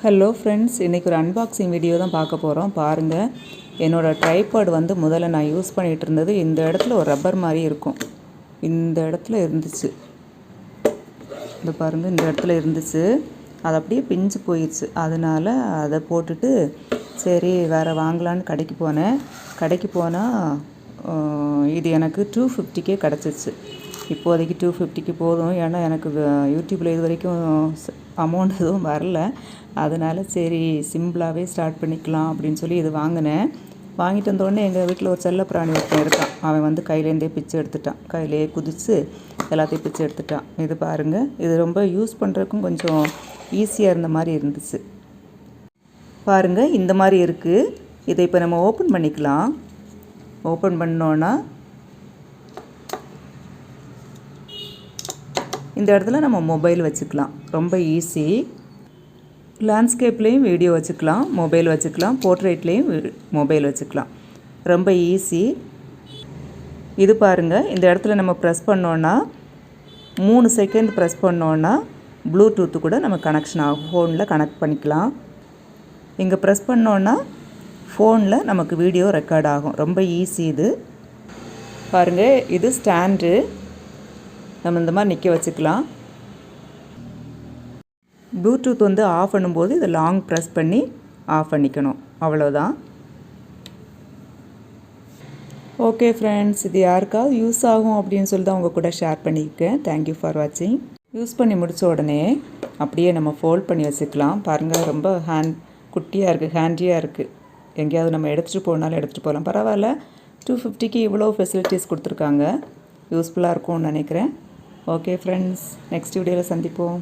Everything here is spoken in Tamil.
ஹலோ ஃப்ரெண்ட்ஸ், இன்றைக்கி ஒரு அன்பாக்சிங் வீடியோ தான் பார்க்க போகிறோம். பாருங்கள், என்னோடய ட்ரைபாட் வந்து முதல்ல நான் யூஸ் பண்ணிகிட்டு இருந்தது இந்த இடத்துல ஒரு ரப்பர் மாதிரி இருக்கும். இந்த இடத்துல இருந்துச்சு, இந்த பாருங்கள், இந்த இடத்துல இருந்துச்சு. அது அப்படியே பிஞ்சு போயிடுச்சு. அதனால் அதை போட்டுட்டு சரி வேறு வாங்கலான்னு கடைக்கு போனால் இது எனக்கு 250க்கே கிடச்சிச்சு. இப்போதைக்கு 250க்கு போதும். ஏன்னா எனக்கு யூடியூப்பில் இது வரைக்கும் அமௌண்ட் எதுவும் வரல. அதனால் சரி சிம்பிளாகவே ஸ்டார்ட் பண்ணிக்கலாம் அப்படின்னு சொல்லி இது வாங்கினேன். வாங்கிட்டு வந்தோடனே எங்கள் வீட்டில் ஒரு செல்ல பிராணி ஒருத்தன் இருக்கான். அவன் வந்து கையிலேருந்தே பிச்சு எடுத்துட்டான். கையிலேயே குதித்து எல்லாத்தையும் பிச்சு எடுத்துட்டான். இது பாருங்கள், இது ரொம்ப யூஸ் பண்ணுறதுக்கும் கொஞ்சம் ஈஸியாக இருந்த மாதிரி இருந்துச்சு. பாருங்கள், இந்த மாதிரி இருக்குது. இதை இப்போ நம்ம ஓப்பன் பண்ணிக்கலாம். ஓப்பன் பண்ணோன்னா இந்த இடத்துல நம்ம மொபைல் வச்சுக்கலாம். ரொம்ப ஈஸி. லேண்ட்ஸ்கேப்லேயும் வீடியோ வச்சுக்கலாம், மொபைல் வச்சுக்கலாம். போர்ட்ரேட்லேயும் மொபைல் வச்சுக்கலாம். ரொம்ப ஈஸி. இது பாருங்கள், இந்த இடத்துல நம்ம ப்ரெஸ் பண்ணோன்னா 3 செகண்ட் ப்ரெஸ் பண்ணோன்னா ப்ளூடூத்து கூட நம்ம கனெக்ஷன் ஆகும். ஃபோனில் கனெக்ட் பண்ணிக்கலாம். இங்கே ப்ரெஸ் பண்ணோன்னா ஃபோனில் நமக்கு வீடியோ ரெக்கார்ட் ஆகும். ரொம்ப ஈஸி இது. பாருங்கள், இது ஸ்டாண்டு. நம்ம இந்த மாதிரி நிற்க வச்சுக்கலாம். ப்ளூடூத் வந்து ஆஃப் பண்ணும்போது இதை லாங் ப்ரெஸ் பண்ணி ஆஃப் பண்ணிக்கணும். அவ்வளோதான். ஓகே ஃப்ரெண்ட்ஸ், இது யாருக்காவது யூஸ் ஆகும் அப்படின்னு சொல்லி தான் உங்கள் கூட ஷேர் பண்ணியிருக்கேன். தேங்க்யூ ஃபார் வாட்சிங். யூஸ் பண்ணி முடித்த உடனே அப்படியே நம்ம ஃபோல்ட் பண்ணி வச்சுக்கலாம். பாருங்கள், ரொம்ப குட்டியாக இருக்குது, ஹேண்டியாக இருக்குது. எங்கேயாவது நம்ம எடுத்துகிட்டு போனாலும் எடுத்துகிட்டு போகலாம். பரவாயில்ல, 250க்கு இவ்வளோ ஃபெசிலிட்டிஸ் கொடுத்துருக்காங்க. யூஸ்ஃபுல்லாக இருக்கும்னு நினைக்கிறேன். ஓகே ஃப்ரெண்ட்ஸ், நெக்ஸ்ட் வீடியோவில் சந்திப்போம்.